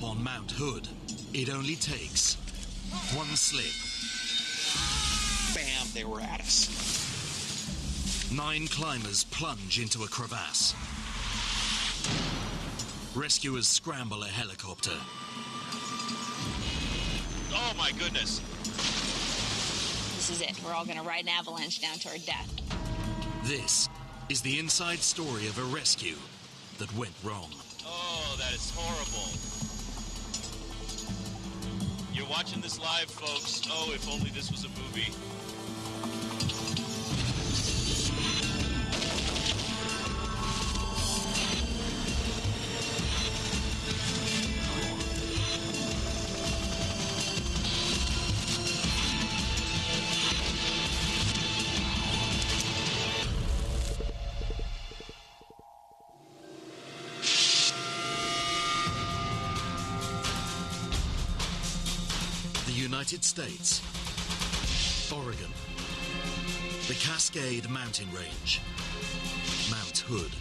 on Mount Hood, it only takes one slip. Bam, they were at us. 9 climbers plunge into a crevasse. Rescuers scramble a helicopter. Oh my goodness. This is it. We're all going to ride an avalanche down to our death. This is the inside story of a rescue that went wrong. Oh, that is horrible. You're watching this live, folks. Oh, if only this was a movie. United States, Oregon, the Cascade Mountain Range, Mount Hood.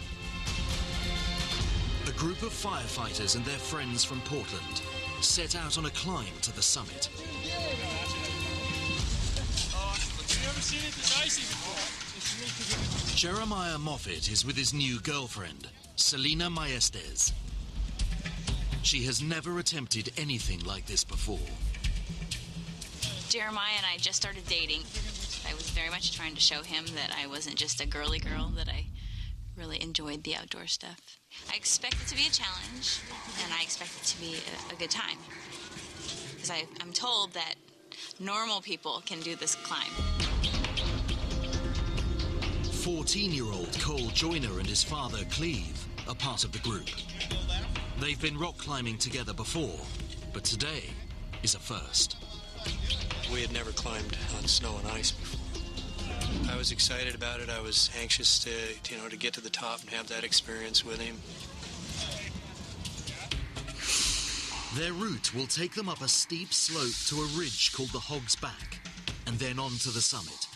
A group of firefighters and their friends from Portland set out on a climb to the summit. Jeremiah Moffat is with his new girlfriend, Selena Maestes. She has never attempted anything like this before. Jeremiah and I just started dating. I was very much trying to show him that I wasn't just a girly girl, that I really enjoyed the outdoor stuff. I expect it to be a challenge, and I expect it to be a good time. Because I'm told that normal people can do this climb. 14-year-old Cole Joyner and his father, Cleve, are part of the group. They've been rock climbing together before, but today is a first. We had never climbed on snow and ice before. I was excited about it. I was anxious to get to the top and have that experience with him. Their route will take them up a steep slope to a ridge called the Hog's Back, and then on to the summit.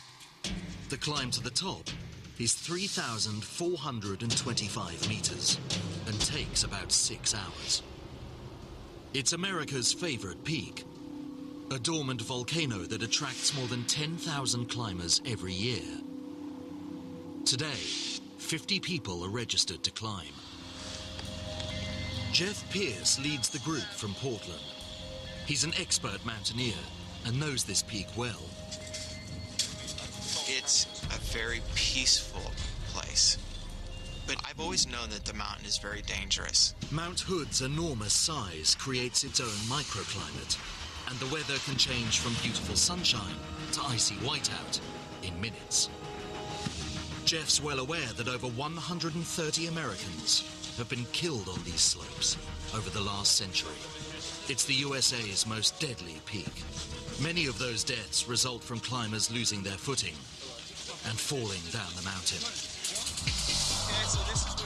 The climb to the top is 3,425 meters and takes about 6 hours. It's America's favorite peak, a dormant volcano that attracts more than 10,000 climbers every year. Today, 50 people are registered to climb. Jeff Pierce leads the group from Portland. He's an expert mountaineer and knows this peak well. It's a very peaceful place, but I've always known that the mountain is very dangerous. Mount Hood's enormous size creates its own microclimate, and the weather can change from beautiful sunshine to icy whiteout in minutes. Jeff's well aware that over 130 Americans have been killed on these slopes over the last century. It's the USA's most deadly peak. Many of those deaths result from climbers losing their footing and falling down the mountain.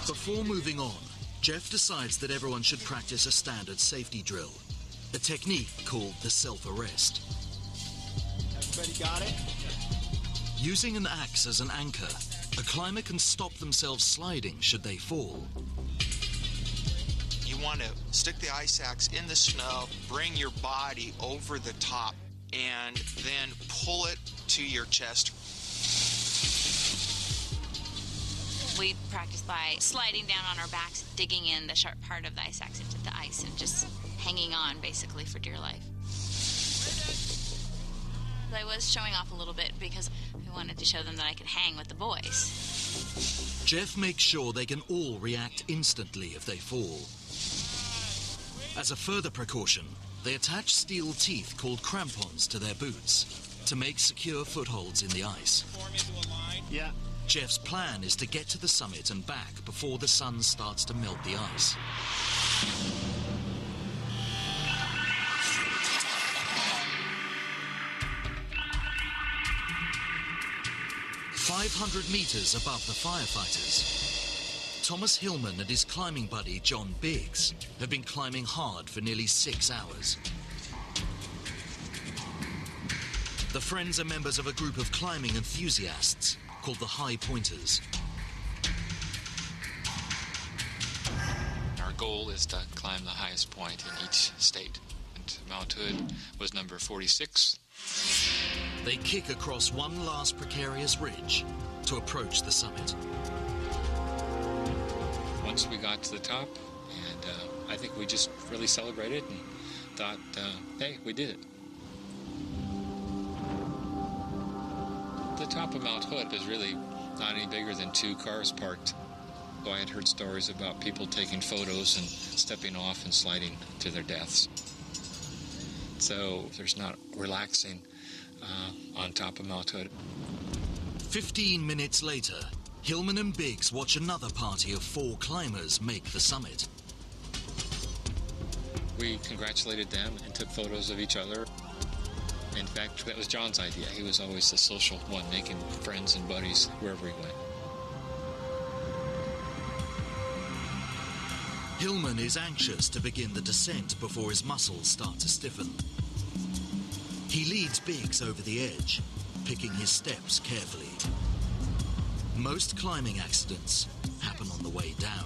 Before moving on, Jeff decides that everyone should practice a standard safety drill, a technique called the self-arrest. Everybody got it? Using an axe as an anchor, a climber can stop themselves sliding should they fall. You want to stick the ice axe in the snow, bring your body over the top, and then pull it to your chest. We practice by sliding down on our backs, digging in the sharp part of the ice axe into the ice, and just hanging on, basically, for dear life. I was showing off a little bit because I wanted to show them that I could hang with the boys. Jeff makes sure they can all react instantly if they fall. As a further precaution, they attach steel teeth called crampons to their boots to make secure footholds in the ice. Yeah. Jeff's plan is to get to the summit and back before the sun starts to melt the ice. 500 meters above the firefighters, Thomas Hillman and his climbing buddy John Biggs have been climbing hard for nearly 6 hours. The friends are members of a group of climbing enthusiasts called the High Pointers. Our goal is to climb the highest point in each state. And Mount Hood was number 46. They kick across one last precarious ridge to approach the summit. Once we got to the top, and I think we just really celebrated and thought, hey, we did it. The top of Mount Hood is really not any bigger than 2 cars parked. So I had heard stories about people taking photos and stepping off and sliding to their deaths. So there's not relaxing on top of Mount Hood. 15 minutes later, Hillman and Biggs watch another party of 4 climbers make the summit. We congratulated them and took photos of each other. In fact, that was John's idea. He was always the social one, making friends and buddies wherever he went. Hillman is anxious to begin the descent before his muscles start to stiffen. He leads Biggs over the edge, picking his steps carefully. Most climbing accidents happen on the way down.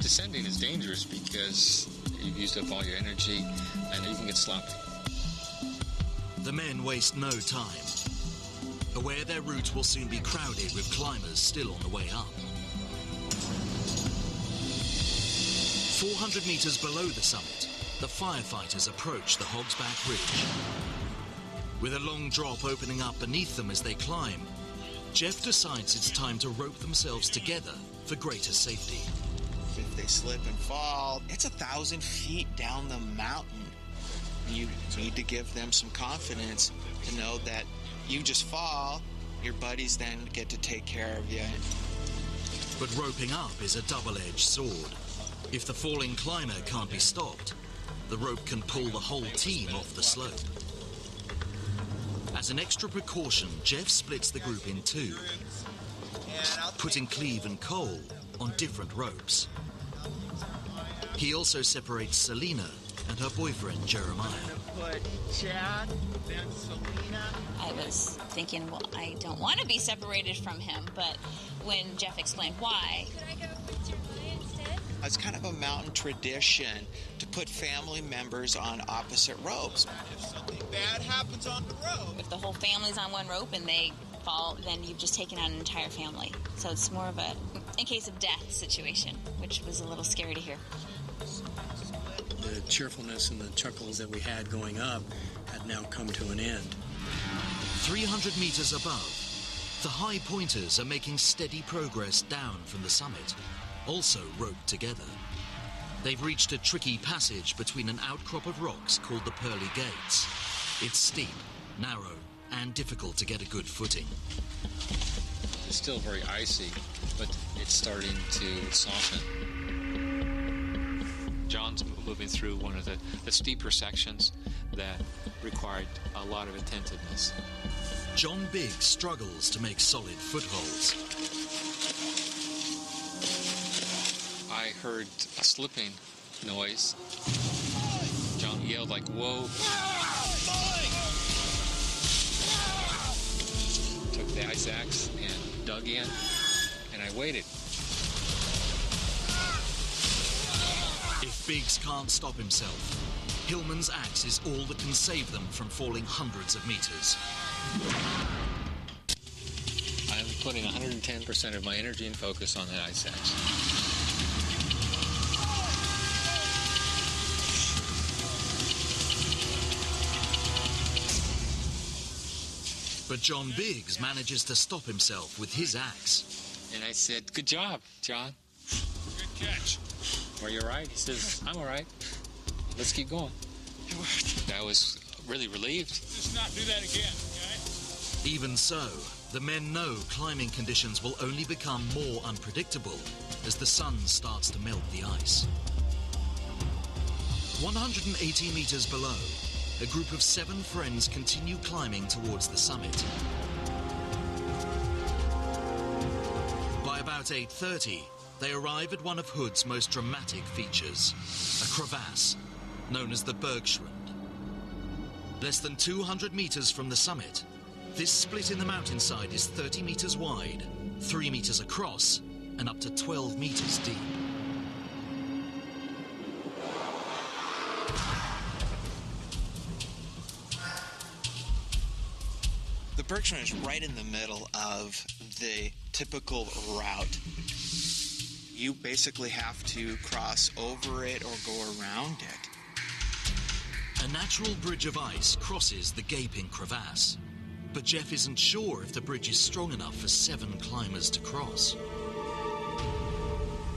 Descending is dangerous because you've used up all your energy and you can get sloppy. The men waste no time, aware their route will soon be crowded with climbers still on the way up. 400 meters below the summit, the firefighters approach the Hogsback Ridge. With a long drop opening up beneath them as they climb, Jeff decides it's time to rope themselves together for greater safety. If they slip and fall, it's 1,000 feet down the mountain. You need to give them some confidence to know that you just fall, your buddies then get to take care of you. But roping up is a double-edged sword. If the falling climber can't be stopped, the rope can pull the whole team off the slope. As an extra precaution, Jeff splits the group in 2, putting Cleve and Cole on different ropes. He also separates Selena and her boyfriend, Jeremiah. Put Chad, then Selena. I was thinking, well, I don't want to be separated from him, but when Jeff explained why... Could I go with Jeremiah instead? It's kind of a mountain tradition to put family members on opposite ropes. If something bad happens on the road, If the whole family's on one rope and they fall, then you've just taken out an entire family. So it's more of a in case of death situation, which was a little scary to hear. The cheerfulness and the chuckles that we had going up had now come to an end. 300 meters above, the high pointers are making steady progress down from the summit, also roped together. They've reached a tricky passage between an outcrop of rocks called the Pearly Gates. It's steep, narrow, and difficult to get a good footing. It's still very icy, but it's starting to soften. John's moving through one of the steeper sections that required a lot of attentiveness. John Biggs struggles to make solid footholds. I heard a slipping noise. John yelled like, "Whoa." Took the ice axe and dug in, and I waited. If Biggs can't stop himself, Hillman's axe is all that can save them from falling hundreds of meters. I'm putting 110% of my energy and focus on that ice axe. But John Biggs manages to stop himself with his axe. And I said, "Good job, John." Good catch. "Are you all right?" He says, "I'm all right. Let's keep going." I was really relieved. Let's not do that again, okay? Even so, the men know climbing conditions will only become more unpredictable as the sun starts to melt the ice. 180 meters below, a group of 7 friends continue climbing towards the summit. By about 8:30, they arrive at one of Hood's most dramatic features, a crevasse known as the Bergschrund. Less than 200 meters from the summit, this split in the mountainside is 30 meters wide, 3 meters across, and up to 12 meters deep. The Bergschrund is right in the middle of the typical route. You basically have to cross over it or go around it. A natural bridge of ice crosses the gaping crevasse, but Jeff isn't sure if the bridge is strong enough for 7 climbers to cross.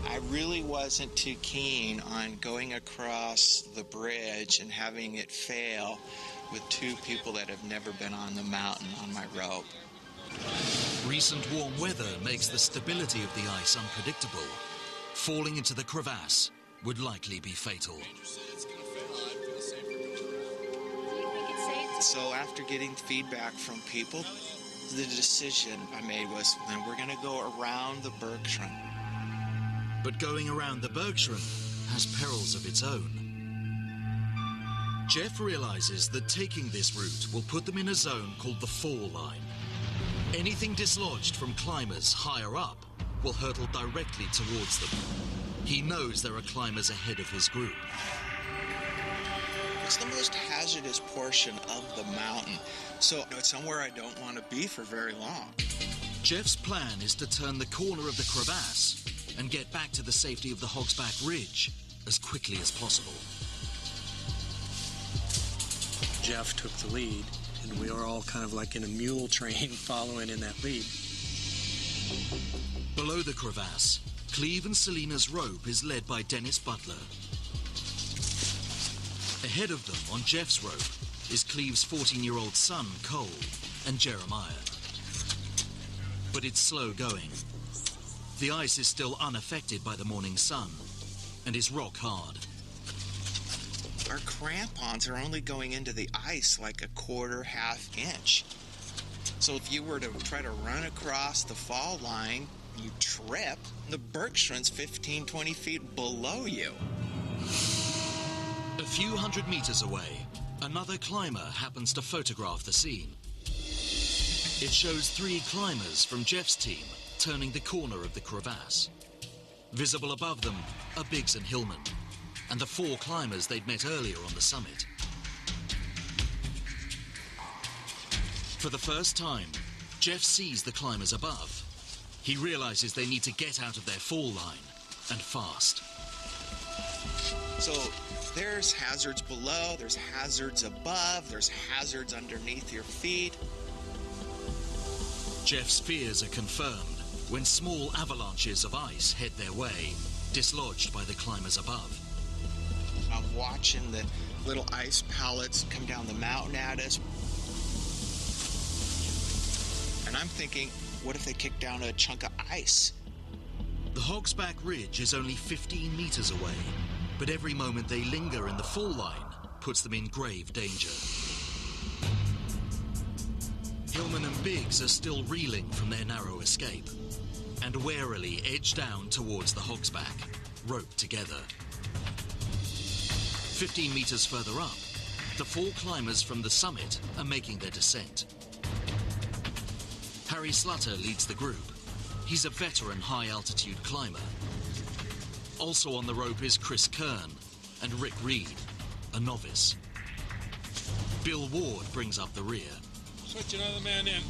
I really wasn't too keen on going across the bridge and having it fail with 2 people that have never been on the mountain on my rope. Recent warm weather makes the stability of the ice unpredictable. Falling into the crevasse would likely be fatal. Do you think it's safe to... So after getting feedback from people, the decision I made was, then we're going to go around the Bergschrund. But going around the Bergschrund has perils of its own. Jeff realizes that taking this route will put them in a zone called the fall line. Anything dislodged from climbers higher up will hurtle directly towards them. He knows there are climbers ahead of his group. It's the most hazardous portion of the mountain, so it's somewhere I don't want to be for very long. Jeff's plan is to turn the corner of the crevasse and get back to the safety of the Hogsback Ridge as quickly as possible. Jeff took the lead, and we were all kind of like in a mule train following in that lead. Below the crevasse, Cleve and Selena's rope is led by Dennis Butler. Ahead of them on Jeff's rope is Cleve's 14-year-old son, Cole, and Jeremiah. But it's slow going. The ice is still unaffected by the morning sun and is rock hard. Our crampons are only going into the ice like a quarter, half inch. So if you were to try to run across the fall line, you trip, the Bergschrund's 15, 20 feet below you. A few hundred meters away, another climber happens to photograph the scene. It shows 3 climbers from Jeff's team turning the corner of the crevasse. Visible above them are Biggs and Hillman, and the 4 climbers they'd met earlier on the summit. For the first time, Jeff sees the climbers above. He realizes they need to get out of their fall line, and fast. So there's hazards below, there's hazards above, there's hazards underneath your feet. Jeff's fears are confirmed when small avalanches of ice head their way, dislodged by the climbers above. I'm watching the little ice pellets come down the mountain at us. And I'm thinking, what if they kick down a chunk of ice? The Hogsback Ridge is only 15 meters away, but every moment they linger in the fall line puts them in grave danger. Hillman and Biggs are still reeling from their narrow escape, and warily edge down towards the Hogsback, roped together. 15 meters further up, the 4 climbers from the summit are making their descent. Harry Slutter leads the group. He's a veteran high-altitude climber. Also on the rope is Chris Kern and Rick Reed, a novice. Bill Ward brings up the rear. Switch another man in.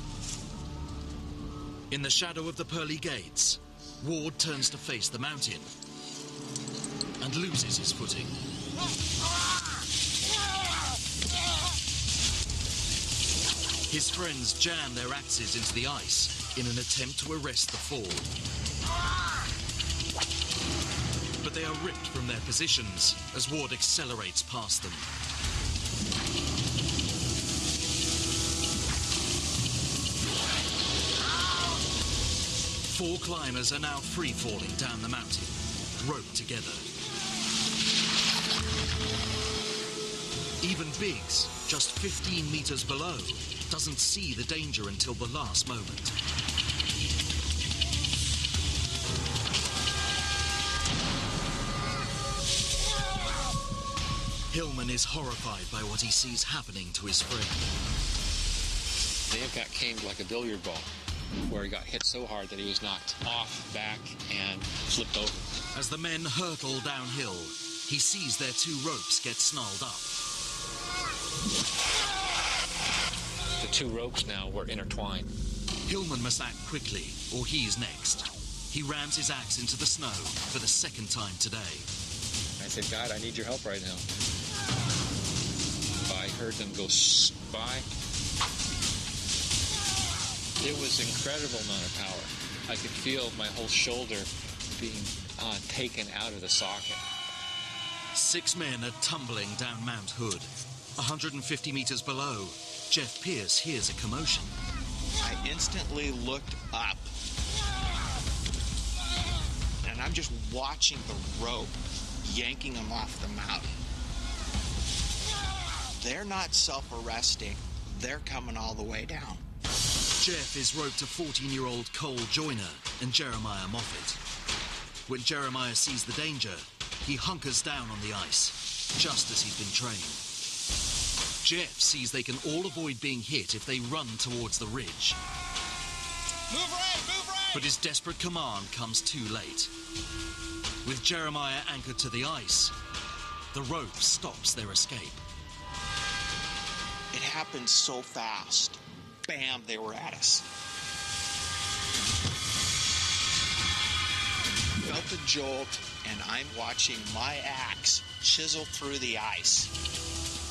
In the shadow of the pearly gates, Ward turns to face the mountain and loses his footing. His friends jam their axes into the ice in an attempt to arrest the fall. But they are ripped from their positions as Ward accelerates past them. Four climbers are now free-falling down the mountain, roped together. Even Biggs, just 15 meters below, doesn't see the danger until the last moment. Hillman is horrified by what he sees happening to his friend. They have got caned like a billiard ball. where he got hit so hard that he was knocked off, back, and flipped over. As the men hurtle downhill, he sees their two ropes get snarled up. The two ropes now were intertwined. Hillman must act quickly, or he's next. He rams his axe into the snow for the second time today. I said, God, I need your help right now. I heard them go by. It was an incredible amount of power. I could feel my whole shoulder being taken out of the socket. 6 men are tumbling down Mount Hood. 150 meters below, Jeff Pierce hears a commotion. I instantly looked up, and I'm just watching the rope yanking them off the mountain. They're not self-arresting. They're coming all the way down. Jeff is roped to 14-year-old Cole Joyner and Jeremiah Moffett. When Jeremiah sees the danger, he hunkers down on the ice, just as he'd been trained. Jeff sees they can all avoid being hit if they run towards the ridge. Move right! But his desperate command comes too late. With Jeremiah anchored to the ice, the rope stops their escape. It happened so fast. Bam, they were at us. Felt the jolt, and I'm watching my axe chisel through the ice.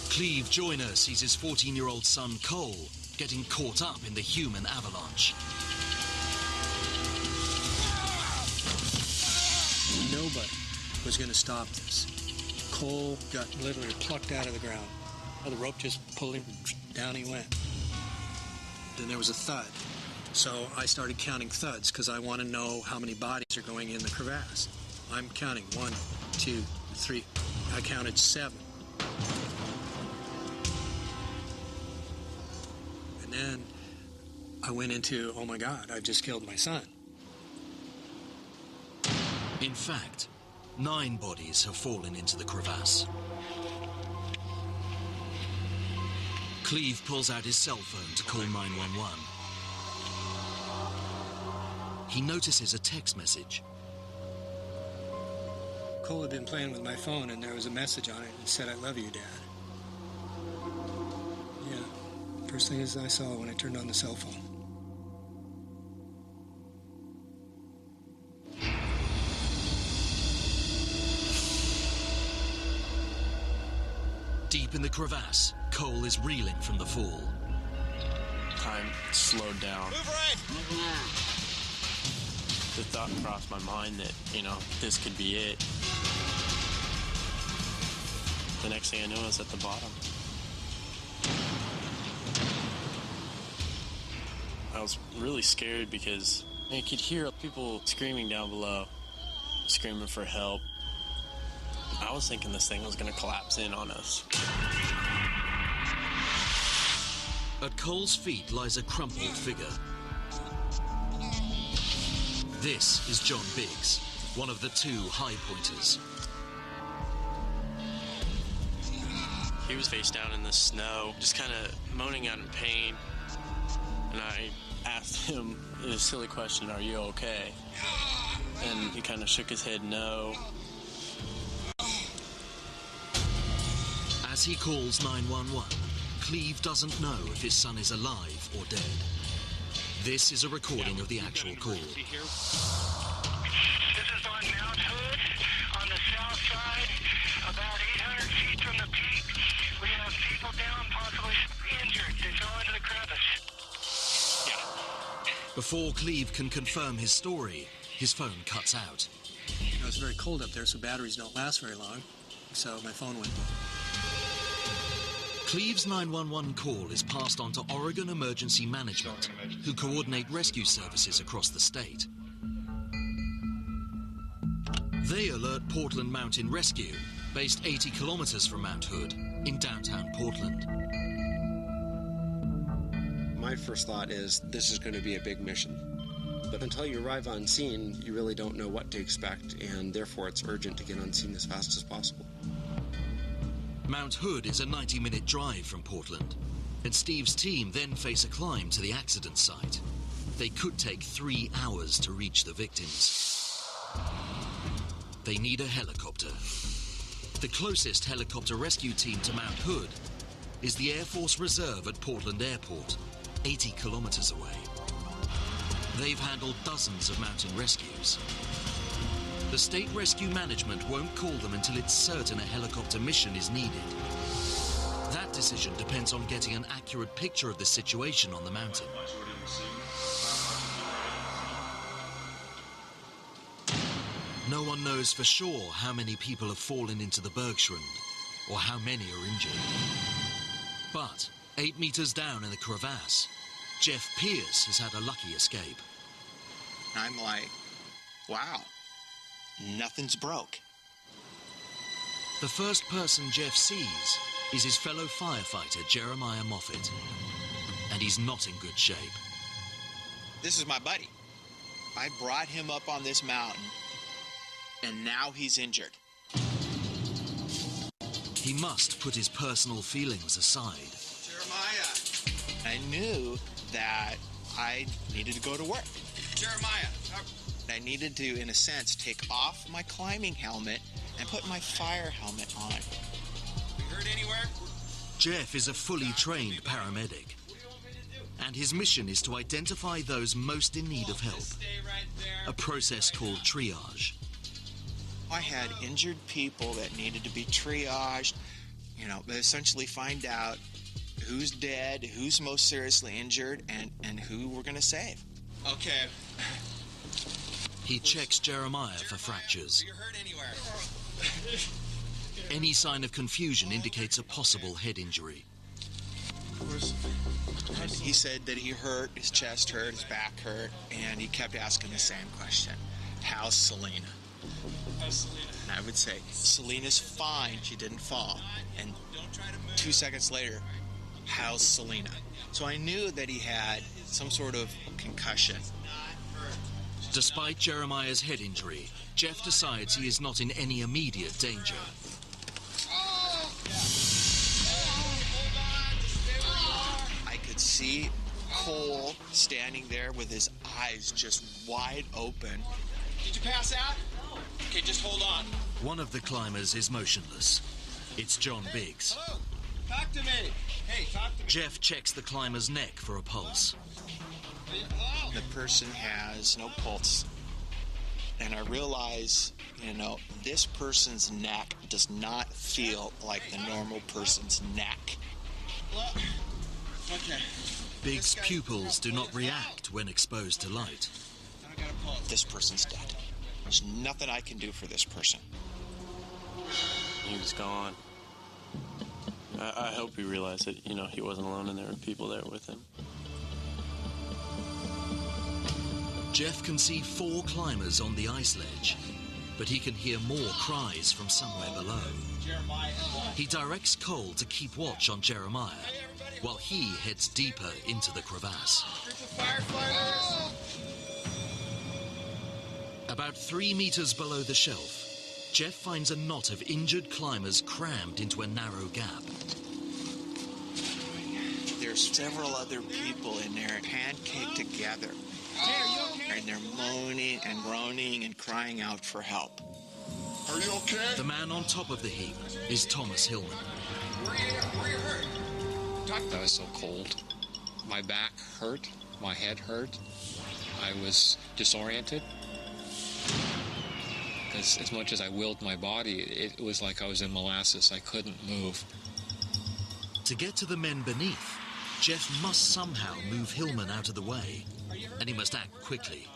Cleve Joyner sees his 14-year-old son Cole getting caught up in the human avalanche. Nobody was going to stop this. Cole got literally plucked out of the ground. The rope just pulled him, down he went. Then there was a thud. So I started counting thuds because I want to know how many bodies are going in the crevasse. I'm counting 1, 2, 3. I counted 7. And then I went into, oh my God, I've just killed my son. In fact, 9 bodies have fallen into the crevasse. Cleve pulls out his cell phone to call 911. He notices a text message. Cole had been playing with my phone, and there was a message on it that said, I love you, Dad. Yeah, first thing I saw when I turned on the cell phone. Deep in the crevasse, Cole is reeling from the fall. Time slowed down. Move right! The thought crossed my mind that, this could be it. The next thing I knew, I was at the bottom. I was really scared because I could hear people screaming down below, screaming for help. I was thinking this thing was going to collapse in on us. At Cole's feet lies a crumpled figure. This is John Biggs, one of the 2 high pointers. He was face down in the snow, just kind of moaning out in pain. And I asked him a silly question, are you okay? And he kind of shook his head no. As he calls 911, Cleve doesn't know if his son is alive or dead. This is a recording of the actual call. This is on Mount Hood, on the south side, about 800 feet from the peak. We have people down, possibly injured. They fell into the crevice. Before Cleve can confirm his story, his phone cuts out. It's very cold up there, so batteries don't last very long. So my phone went. Cleve's 911 call is passed on to Oregon Emergency Management, who coordinate rescue services across the state. They alert Portland Mountain Rescue, based 80 kilometers from Mount Hood, in downtown Portland. My first thought is, this is going to be a big mission. But until you arrive on scene, you really don't know what to expect, and therefore it's urgent to get on scene as fast as possible. Mount Hood is a 90-minute drive from Portland, and Steve's team then face a climb to the accident site. they could take 3 hours to reach the victims. They need a helicopter. The closest helicopter rescue team to Mount Hood is the Air Force Reserve at Portland Airport, 80 kilometers away. They've handled dozens of mountain rescues. The state rescue management won't call them until it's certain a helicopter mission is needed. That decision depends on getting an accurate picture of the situation on the mountain. No one knows for sure how many people have fallen into the Bergschrund or how many are injured. But 8 meters down in the crevasse, Jeff Pierce has had a lucky escape. I'm like, wow, nothing's broke. The first person Jeff sees is his fellow firefighter, Jeremiah Moffat. And he's not in good shape. This is my buddy. I brought him up on this mountain, and now he's injured. He must put his personal feelings aside. Jeremiah! I knew that I needed to go to work. Jeremiah! I needed to, in a sense, take off my climbing helmet and put my fire helmet on. We hurt anywhere? Jeff is a fully trained paramedic. And his mission is to identify those most in need of help. A process called triage. I had injured people that needed to be triaged, essentially find out who's dead, who's most seriously injured, and who we're going to save. Okay. He checks Jeremiah for fractures. Do you hurt anywhere? Any sign of confusion indicates a possible head injury. He said that he hurt, his chest hurt, his back hurt, and he kept asking the same question. How's Selena? How's Selena? And I would say, Selena's fine, she didn't fall. And 2 seconds later, how's Selena? So I knew that he had some sort of concussion. Despite Jeremiah's head injury, Jeff decides he is not in any immediate danger. I could see Cole standing there with his eyes just wide open. Did you pass out? Okay, just hold on. One of the climbers is motionless. It's John Biggs. Hello, talk to me. Hey, talk to me. Jeff checks the climber's neck for a pulse. The person has no pulse. And I realize, this person's neck does not feel like the normal person's neck. Okay. Biggs' pupils do not react when exposed to light. This person's dead. There's nothing I can do for this person. He was gone. I hope he realized that, he wasn't alone and there were people there with him. Jeff can see 4 climbers on the ice ledge, but he can hear more cries from somewhere below. He directs Cole to keep watch on Jeremiah, while he heads deeper into the crevasse. About 3 meters below the shelf, Jeff finds a knot of injured climbers crammed into a narrow gap. There's several other people in there pancaked together. And they're moaning and groaning and crying out for help. Are you okay? The man on top of the heap is Thomas Hillman. Where you hurt? I was so cold. My back hurt. My head hurt. I was disoriented. Because as much as I willed my body, it was like I was in molasses. I couldn't move. To get to the men beneath, Jeff must somehow move Hillman out of the way. And he must act quickly.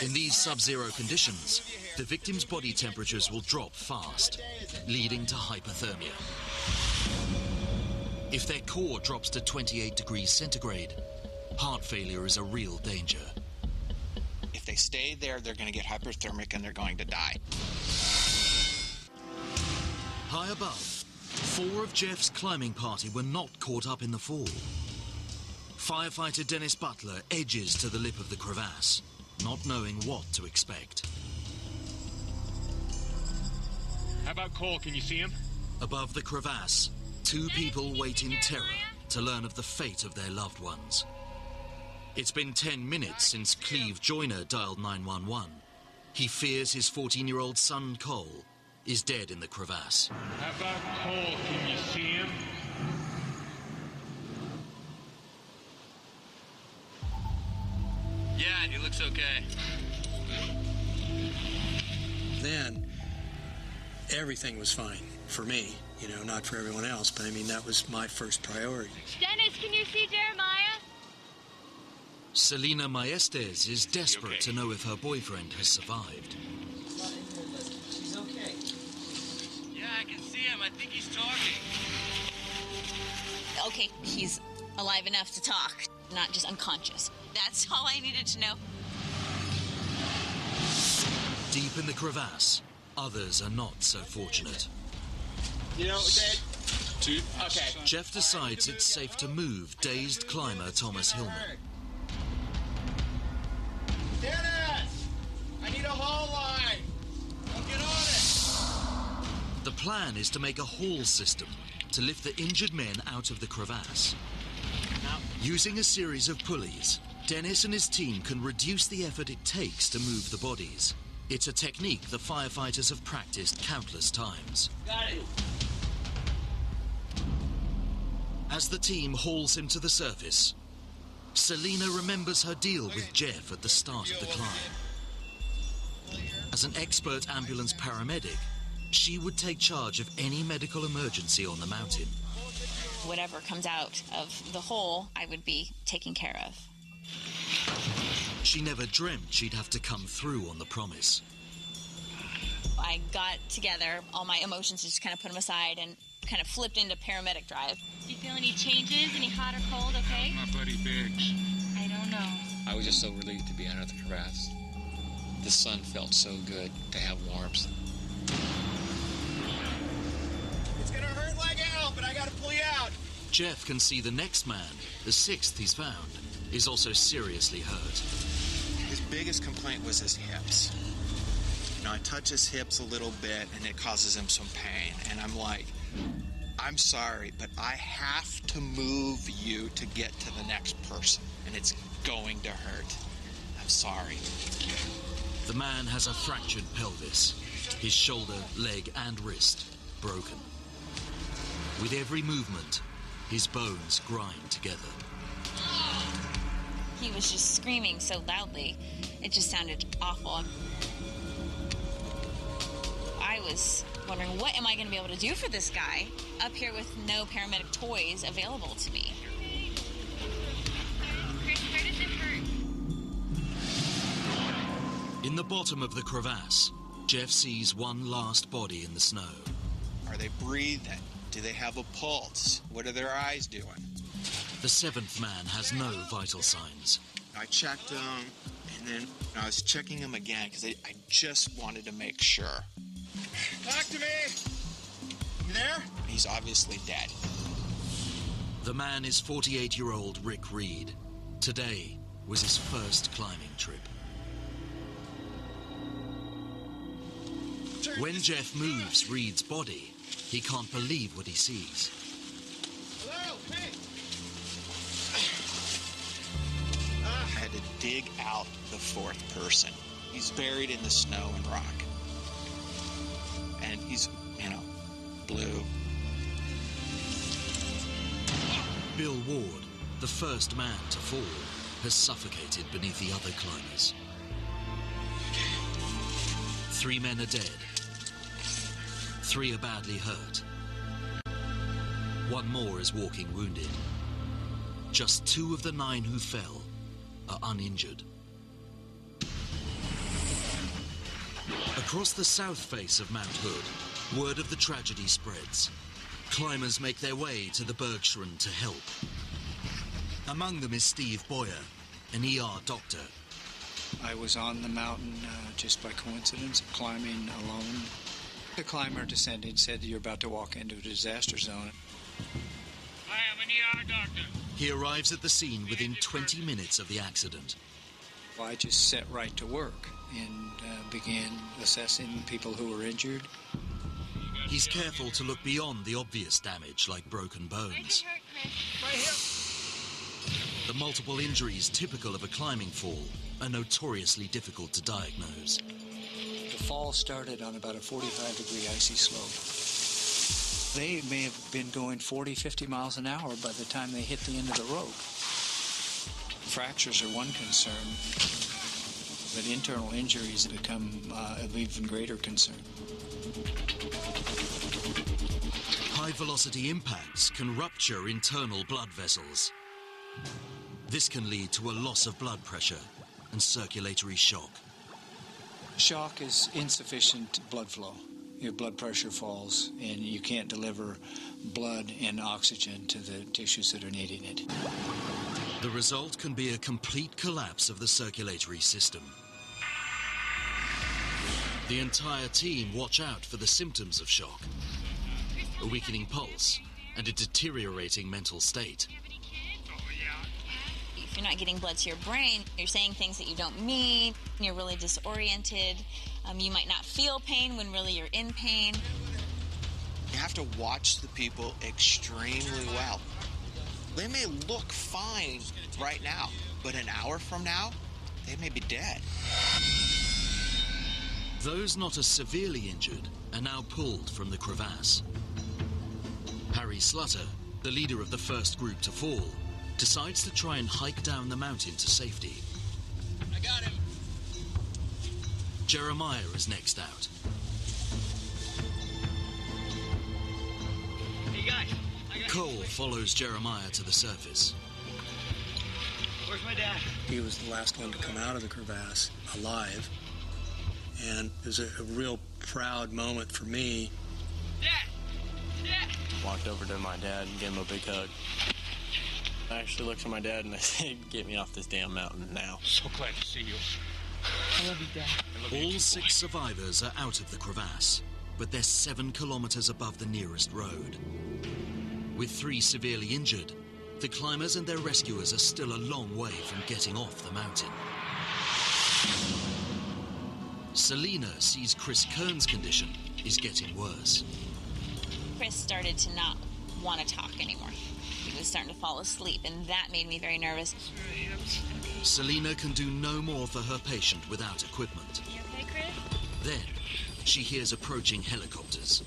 In these sub-zero conditions, the victims' body temperatures will drop fast, leading to hypothermia. If their core drops to 28 degrees centigrade, heart failure is a real danger. If they stay there, they're going to get hypothermic and they're going to die. High above, 4 of Jeff's climbing party were not caught up in the fall. Firefighter Dennis Butler edges to the lip of the crevasse, not knowing what to expect. How about Cole? Can you see him? Above the crevasse, 2 people wait in terror to learn of the fate of their loved ones. It's been 10 minutes since Cleve Joyner dialed 911. He fears his 14-year-old son, Cole, is dead in the crevasse. How about Cole? Can you see him? Yeah, he looks okay. Then, everything was fine for me, you know, not for everyone else, but I mean, that was my first priority. Dennis, can you see Jeremiah? Selena Maestes is desperate to know if her boyfriend has survived. He's okay. Yeah, I can see him. I think he's talking. Okay, he's alive enough to talk, not just unconscious. That's all I needed to know. Deep in the crevasse, others are not so fortunate. You know, Dad. Okay. Jeff decides it's safe to move dazed climber Thomas Hillman. Dennis! I need a haul line. I'll get on it. The plan is to make a haul system to lift the injured men out of the crevasse. Using a series of pulleys, Dennis and his team can reduce the effort it takes to move the bodies. It's a technique the firefighters have practiced countless times. Got it. As the team hauls him to the surface, Selena remembers her deal with Jeff at the start of the climb. As an expert ambulance paramedic, she would take charge of any medical emergency on the mountain. Whatever comes out of the hole, I would be taken care of. She never dreamt she'd have to come through on the promise. I got together all my emotions, just kind of put them aside and kind of flipped into paramedic drive. Do you feel any changes? Any hot or cold, okay? My buddy Biggs. I don't know. I was just so relieved to be under the crevasse. The sun felt so good to have warmth. It's gonna hurt like hell, but I gotta pull you out. Jeff can see the next man, the sixth he's found, is also seriously hurt. His biggest complaint was his hips. You know, I touch his hips a little bit and it causes him some pain. And I'm like, I'm sorry, but I have to move you to get to the next person. And it's going to hurt. I'm sorry. The man has a fractured pelvis, his shoulder, leg, and wrist broken. With every movement, his bones grind together. He was just screaming so loudly, it just sounded awful. I was wondering, what am I going to be able to do for this guy up here with no paramedic toys available to me? Chris, where does it hurt? In the bottom of the crevasse, Jeff sees one last body in the snow. Are they breathing? Do they have a pulse? What are their eyes doing? The seventh man has no vital signs. I checked him, and then I was checking him again because I just wanted to make sure. Talk to me. You there? He's obviously dead. The man is 48-year-old Rick Reed. Today was his first climbing trip. When Jeff moves Reed's body, he can't believe what he sees. Hello, hey. I had to dig out the fourth person. He's buried in the snow and rock. And he's, blue. Bill Ward, the first man to fall, has suffocated beneath the other climbers. 3 men are dead. 3 are badly hurt. 1 more is walking wounded. Just 2 of the 9 who fell are uninjured. Across the south face of Mount Hood, word of the tragedy spreads. Climbers make their way to the Bergschrund to help. Among them is Steve Boyer, an ER doctor. I was on the mountain just by coincidence, climbing alone. The climber descending said, "You're about to walk into a disaster zone." I am an ER doctor. He arrives at the scene within 20 minutes of the accident. I just set right to work and began assessing people who were injured. He's careful to look beyond the obvious damage like broken bones. Where's it hurt, Chris? Right here. The multiple injuries typical of a climbing fall are notoriously difficult to diagnose. The fall started on about a 45-degree icy slope. They may have been going 40, 50 miles an hour by the time they hit the end of the rope. Fractures are one concern, but internal injuries become of even greater concern. High-velocity impacts can rupture internal blood vessels. This can lead to a loss of blood pressure and circulatory shock. Shock is insufficient blood flow. Your blood pressure falls, and you can't deliver blood and oxygen to the tissues that are needing it. The result can be a complete collapse of the circulatory system. The entire team watch out for the symptoms of shock: a weakening pulse and a deteriorating mental state. If you're not getting blood to your brain, you're saying things that you don't mean, you're really disoriented, you might not feel pain when really you're in pain. You have to watch the people extremely well. They may look fine right now, but an hour from now, they may be dead. Those not as severely injured are now pulled from the crevasse. Harry Slutter, the leader of the first group to fall, decides to try and hike down the mountain to safety. I got him. Jeremiah is next out. Hey guys, Cole follows Jeremiah to the surface. where's my dad? He was the last one to come out of the crevasse alive, and it was a real proud moment for me. Dad! Dad! Walked over to my dad and gave him a big hug. I actually looked at my dad and I said, "Get me off this damn mountain now." So glad to see you. I love you, Dad. All 6 survivors are out of the crevasse, but they're 7 kilometers above the nearest road. With 3 severely injured, the climbers and their rescuers are still a long way from getting off the mountain. Selena sees Chris Kern's condition is getting worse. Chris started to not want to talk anymore. He was starting to fall asleep, and that made me very nervous. Selena can do no more for her patient without equipment. You okay, Chris? Then, she hears approaching helicopters.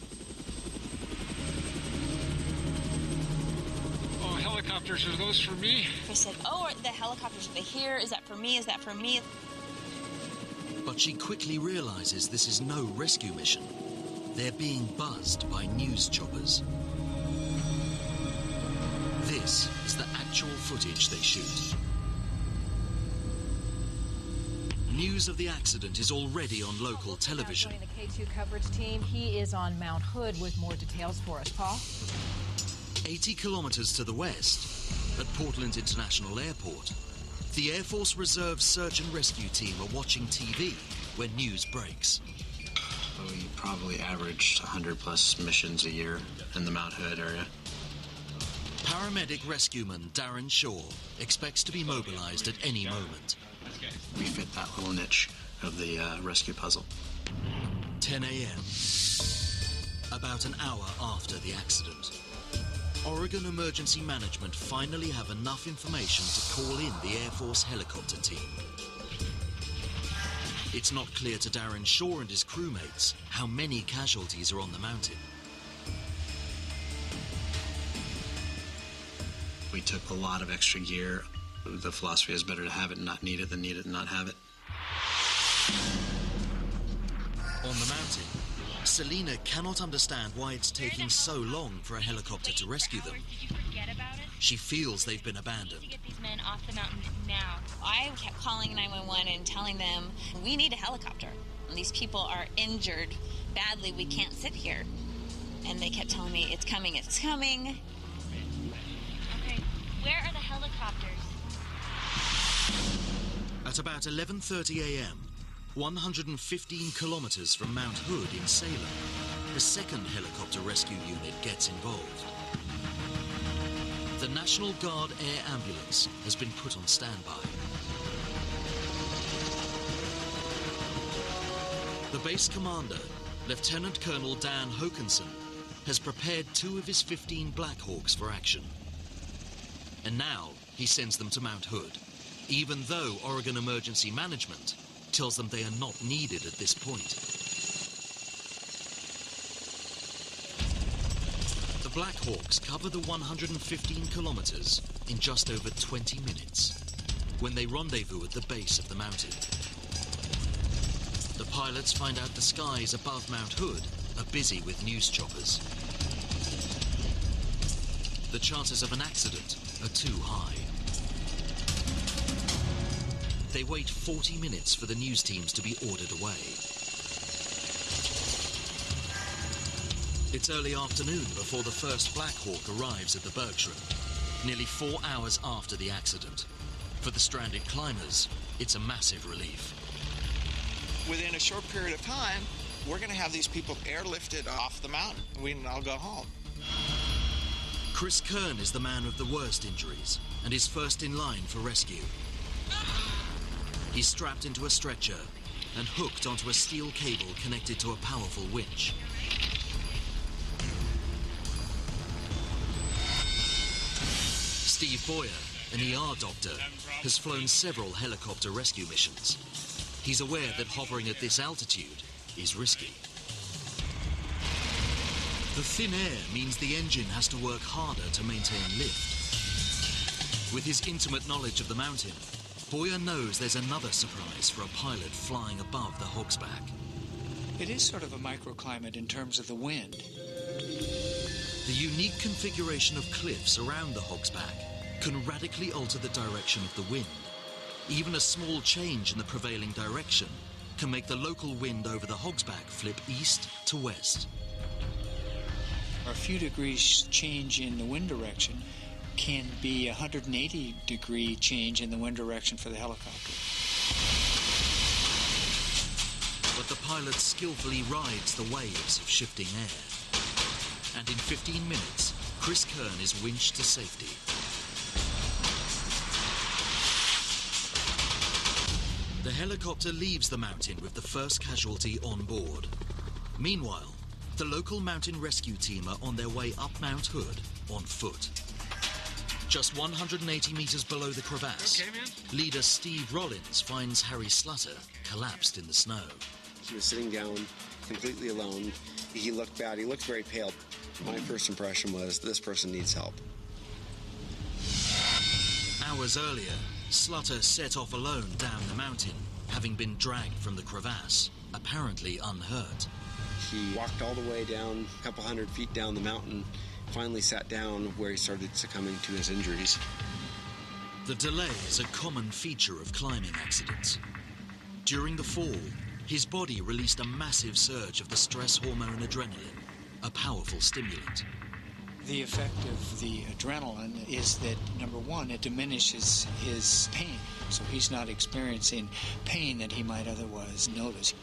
Oh, helicopters, are those for me? Chris said, "Oh, are the helicopters, are they here? Is that for me? Is that for me?" But she quickly realizes this is no rescue mission. They're being buzzed by news choppers. This is the actual footage they shoot. News of the accident is already on local television. The K2 coverage team, he is on Mount Hood with more details for us. Paul? 80 kilometers to the west, at Portland International Airport, the Air Force Reserve search and rescue team are watching TV when news breaks. We probably averaged 100-plus missions a year in the Mount Hood area. Paramedic rescueman Darren Shaw expects to be mobilized at any moment. We fit that little niche of the rescue puzzle. 10 a.m. About an hour after the accident, Oregon Emergency Management finally have enough information to call in the Air Force helicopter team. It's not clear to Darren Shaw and his crewmates how many casualties are on the mountain. We took a lot of extra gear. The philosophy is better to have it and not need it than need it and not have it. On the mountain, Selena cannot understand why it's taking so long for a helicopter to rescue them. She feels they've been abandoned. Get these men off the mountain now. I kept calling 911 and telling them, we need a helicopter. These people are injured badly. We can't sit here. And they kept telling me, it's coming, it's coming. Okay, where are the helicopters? At about 11:30 a.m., 115 kilometers from Mount Hood in Salem, the second helicopter rescue unit gets involved. The National Guard Air Ambulance has been put on standby. The base commander, Lieutenant Colonel Dan Hokanson, has prepared 2 of his 15 Black Hawks for action. And now he sends them to Mount Hood, even though Oregon Emergency Management tells them they are not needed at this point. The Black Hawks cover the 115 kilometers in just over 20 minutes, when they rendezvous at the base of the mountain. The pilots find out the skies above Mount Hood are busy with news choppers. The chances of an accident are too high. They wait 40 minutes for the news teams to be ordered away. It's early afternoon before the first Black Hawk arrives at the Bergschrund, nearly 4 hours after the accident. For the stranded climbers, it's a massive relief. Within a short period of time, we're going to have these people airlifted off the mountain. We can all go home. Chris Kern is the man with the worst injuries and is first in line for rescue. He's strapped into a stretcher and hooked onto a steel cable connected to a powerful winch. Steve Boyer, an ER doctor, has flown several helicopter rescue missions. He's aware that hovering at this altitude is risky. The thin air means the engine has to work harder to maintain lift. With his intimate knowledge of the mountain, Boyer knows there's another surprise for a pilot flying above the Hog's Back. It is sort of a microclimate in terms of the wind. The unique configuration of cliffs around the Hog's Back can radically alter the direction of the wind. Even a small change in the prevailing direction can make the local wind over the Hog's Back flip east to west. A few degrees change in the wind direction can be a 180-degree change in the wind direction for the helicopter. But the pilot skillfully rides the waves of shifting air. And in 15 minutes, Chris Kern is winched to safety. The helicopter leaves the mountain with the first casualty on board. Meanwhile, the local mountain rescue team are on their way up Mount Hood on foot. Just 180 meters below the crevasse, leader Steve Rollins finds Harry Slutter collapsed in the snow. He was sitting down, completely alone. He looked bad. He looked very pale. My first impression was, this person needs help. Hours earlier, Slutter set off alone down the mountain, having been dragged from the crevasse, apparently unhurt. He walked all the way down, a couple hundred feet down the mountain, finally sat down where he started succumbing to his injuries. The delay is a common feature of climbing accidents. During the fall, his body released a massive surge of the stress hormone adrenaline, a powerful stimulant. The effect of the adrenaline is that, number one, it diminishes his pain, so he's not experiencing pain that he might otherwise notice.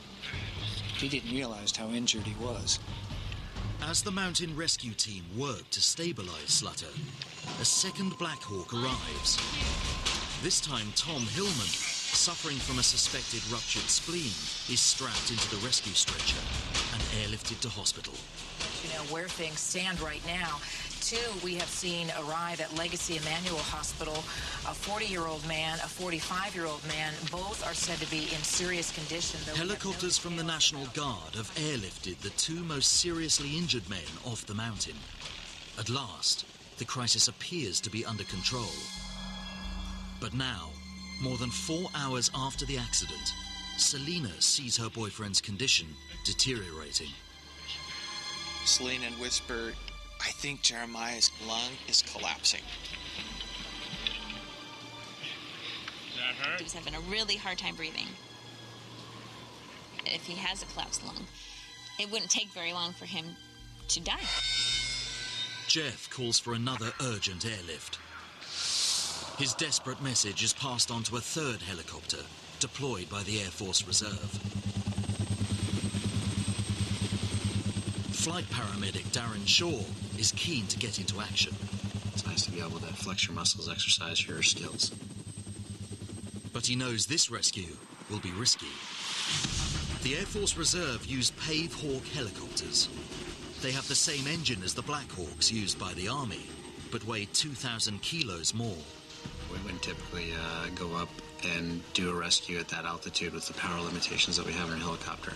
He didn't realize how injured he was. As the mountain rescue team work to stabilize Slutter, a second Black Hawk arrives. This time, Tom Hillman, suffering from a suspected ruptured spleen, is strapped into the rescue stretcher and airlifted to hospital. You know where things stand right now. Two we have seen arrive at Legacy Emmanuel Hospital, a 40-year-old man, a 45-year-old man. Both are said to be in serious condition. Helicopters from the National Guard have airlifted the two most seriously injured men off the mountain. At last, the crisis appears to be under control. But now, more than 4 hours after the accident, Selena sees her boyfriend's condition deteriorating. Selena whispered, I think Jeremiah's lung is collapsing. He was having a really hard time breathing. If he has a collapsed lung, it wouldn't take very long for him to die. Jeff calls for another urgent airlift. His desperate message is passed on to a third helicopter deployed by the Air Force Reserve. Flight paramedic Darren Shaw is keen to get into action. It's nice to be able to flex your muscles, exercise your skills. But he knows this rescue will be risky. The Air Force Reserve use Pave Hawk helicopters. They have the same engine as the Black Hawks used by the Army, but weigh 2,000 kilos more. We wouldn't typically go up and do a rescue at that altitude with the power limitations that we have in a helicopter.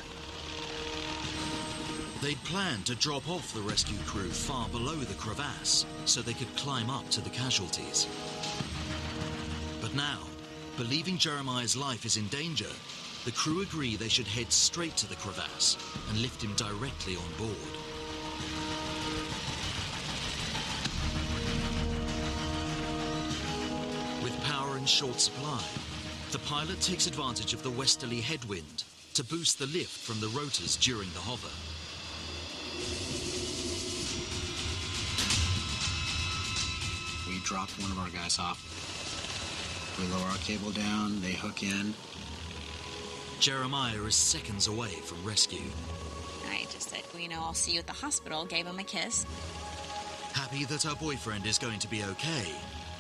They'd planned to drop off the rescue crew far below the crevasse so they could climb up to the casualties. But now, believing Jeremiah's life is in danger, the crew agree they should head straight to the crevasse and lift him directly on board. With power in short supply, the pilot takes advantage of the westerly headwind to boost the lift from the rotors during the hover. We drop one of our guys off. We lower our cable down, they hook in. Jeremiah is seconds away from rescue. I just said, well, you know, I'll see you at the hospital, gave him a kiss. Happy that her boyfriend is going to be okay,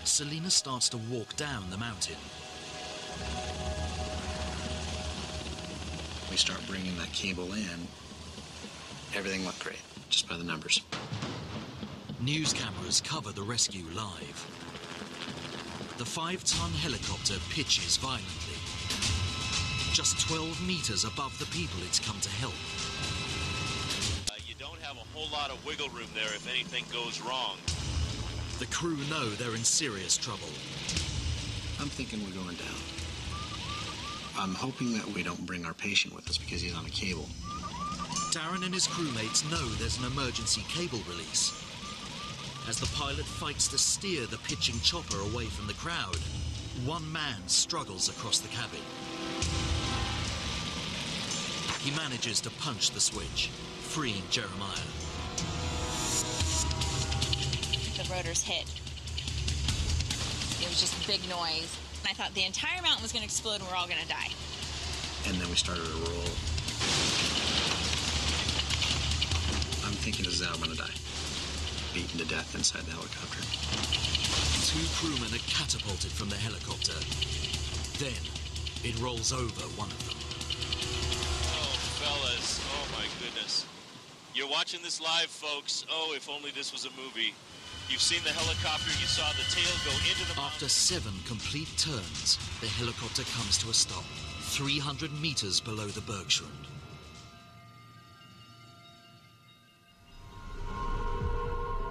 Selena starts to walk down the mountain. We start bringing that cable in. Everything looked great, just by the numbers. News cameras cover the rescue live. The 5-ton helicopter pitches violently. Just 12 meters above the people it's come to help. You don't have a whole lot of wiggle room there if anything goes wrong. The crew know they're in serious trouble. I'm thinking we're going down. I'm hoping that we don't bring our patient with us because he's on a cable. Darren and his crewmates know there's an emergency cable release. As the pilot fights to steer the pitching chopper away from the crowd, one man struggles across the cabin. He manages to punch the switch, freeing Jeremiah. The rotors hit. It was just a big noise. And I thought the entire mountain was going to explode and we're all going to die. And then we started to roll. I'm thinking this is how I'm going to die. Beaten to death inside the helicopter. 2 crewmen are catapulted from the helicopter. Then, it rolls over one of them. Oh, fellas. Oh, my goodness. You're watching this live, folks. Oh, if only this was a movie. You've seen the helicopter. You saw the tail go into the mountain. After 7 complete turns, the helicopter comes to a stop, 300 meters below the Bergschrund.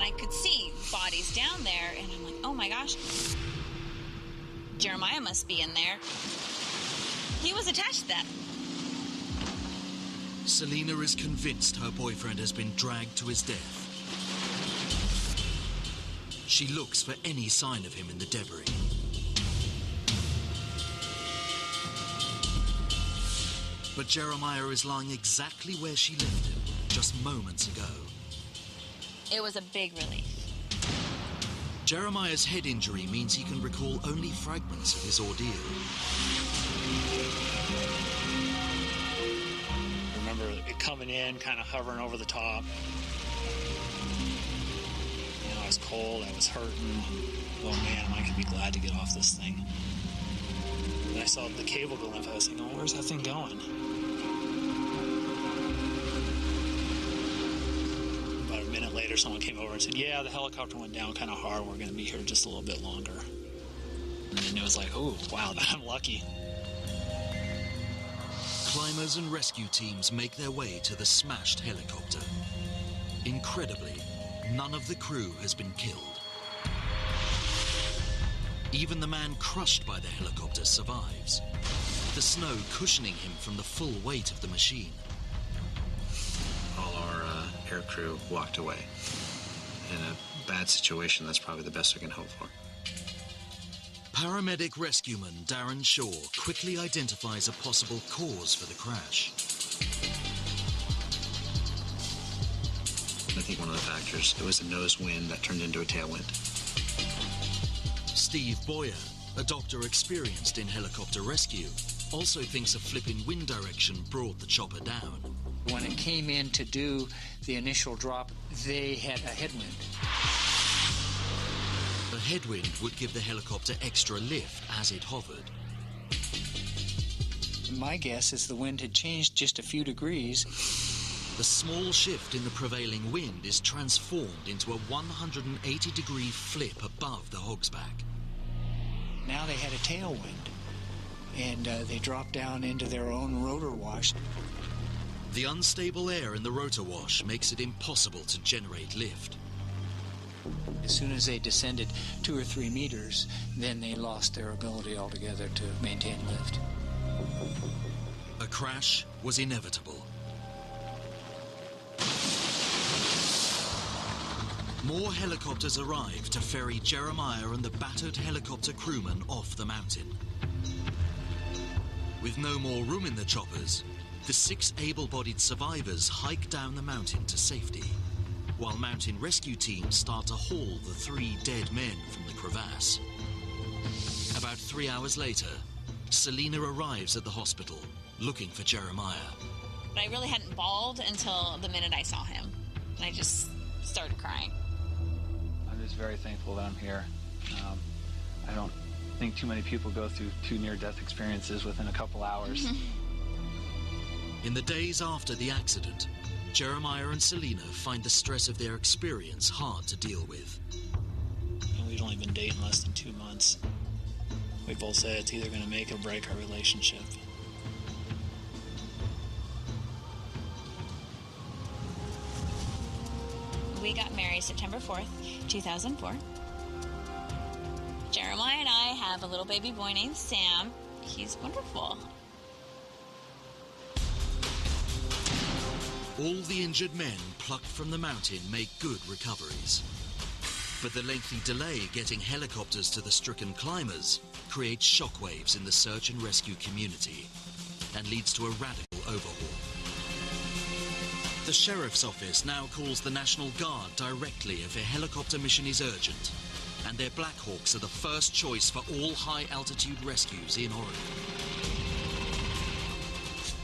I could see bodies down there, and I'm like, oh my gosh. Jeremiah must be in there. He was attached to that. Selena is convinced her boyfriend has been dragged to his death. She looks for any sign of him in the debris. But Jeremiah is lying exactly where she left him just moments ago. It was a big relief. Jeremiah's head injury means he can recall only fragments of his ordeal. I remember it coming in, kind of hovering over the top. You know, I was cold, I was hurting. Oh man, am I going to be glad to get off this thing. And I saw the cable go limp. I was thinking, oh, where's that thing going? About a minute later, someone came over and said, yeah, the helicopter went down kind of hard. We're going to be here just a little bit longer. And it was like, oh, wow, I'm lucky. Climbers and rescue teams make their way to the smashed helicopter. Incredibly, none of the crew has been killed. Even the man crushed by the helicopter survives, the snow cushioning him from the full weight of the machine. All our air crew walked away. In a bad situation, that's probably the best we can hope for. Paramedic rescueman Darren Shaw quickly identifies a possible cause for the crash. I think one of the factors, it was a nose wind that turned into a tailwind. Steve Boyer, a doctor experienced in helicopter rescue, also thinks a flip in wind direction brought the chopper down. When it came in to do the initial drop, they had a headwind. A headwind would give the helicopter extra lift as it hovered. My guess is the wind had changed just a few degrees. The small shift in the prevailing wind is transformed into a 180-degree flip above the hog's back. Now they had a tailwind, and they dropped down into their own rotor wash. The unstable air in the rotor wash makes it impossible to generate lift. As soon as they descended 2 or 3 meters, then they lost their ability altogether to maintain lift. A crash was inevitable. More helicopters arrived to ferry Jeremiah and the battered helicopter crewmen off the mountain. With no more room in the choppers, the 6 able-bodied survivors hike down the mountain to safety, while mountain rescue teams start to haul the 3 dead men from the crevasse. About 3 hours later, Selena arrives at the hospital, looking for Jeremiah. But I really hadn't bawled until the minute I saw him. And I just started crying. I'm just very thankful that I'm here. I don't think too many people go through 2 near-death experiences within a couple hours. In the days after the accident, Jeremiah and Selena find the stress of their experience hard to deal with. And we'd only been dating less than 2 months. We both said it's either going to make or break our relationship. We got married September 4th, 2004. Jeremiah and I have a little baby boy named Sam. He's wonderful. All the injured men plucked from the mountain make good recoveries. But the lengthy delay getting helicopters to the stricken climbers creates shockwaves in the search and rescue community and leads to a radical overhaul. The Sheriff's Office now calls the National Guard directly if a helicopter mission is urgent, and their Black Hawks are the first choice for all high-altitude rescues in Oregon.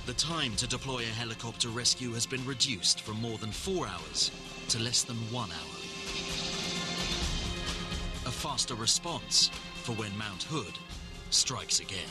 The time to deploy a helicopter rescue has been reduced from more than 4 hours to less than 1 hour. A faster response for when Mount Hood strikes again.